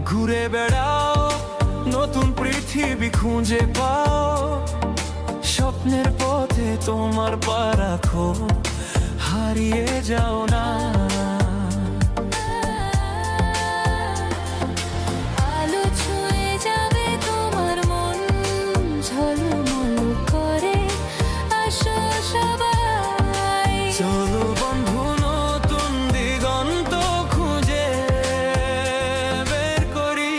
ঘুরে বেড়াও, নতুন পৃথিবী খুঁজে পাও, স্বপ্নের পথে তোমার পা রাখো, হারিয়ে যাও না। আলো ছুঁয়ে যাবে তোমার মন, ঝলমল করে আসো সবাই। চলো বন্ধু, নতুন দিগন্ত খুঁজে বের করি।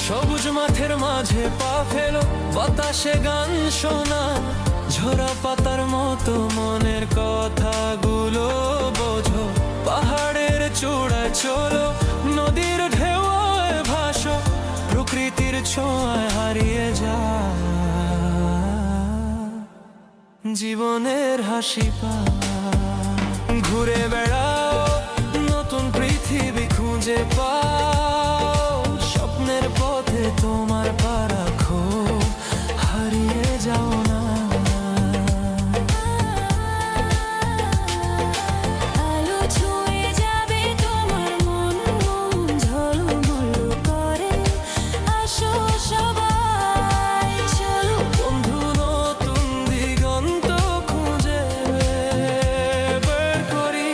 সবুজ মাঠের মাঝে পা ফেলো, বাতাসে গান শোনা, ঝরা পাতার মতো মনের কথাগুলো বোঝো। পাহাড়ের চূড়ায় চলো, নদীর ঢেউয়ে ভাসো, প্রকৃতির ছোঁয়ায় হারিয়ে যা জীবনের হাসি পা। ঘুরে বেড়াও, নতুন পৃথিবী খুঁজে পাও, স্বপ্নের পথে তোমার পা রাখো, হারিয়ে যাও না। আলো ছুঁয়ে যাবে তোমার মন, ঝলমল করে আসো সবাই। চলো বন্ধু, নতুন দিগন্ত খুঁজে বের করি।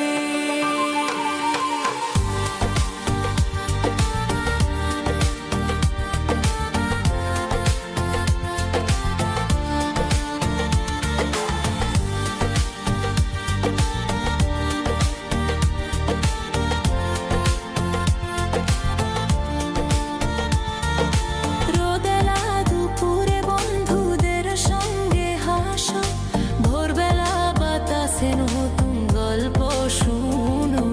রোদেলা দুপুরে বন্ধুদের সঙ্গে হাসো, ভোরবেলা বাতাসে নতুন গল্প শুনো।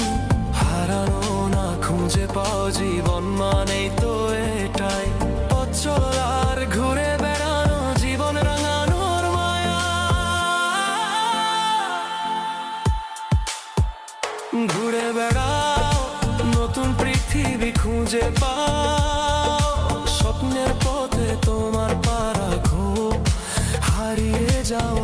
হারানো না খুঁজে পাও, জীবন মানেই তো এটাই। পথ চলার ঘুরে বেড়ানো, জীবন রাঙানোর মায়া। ঘুরে বেড়াও, নতুন পৃথিবী খুঁজে পাও, স্বপ্নের পথে তোমার পা রাখো, হারিয়ে যাও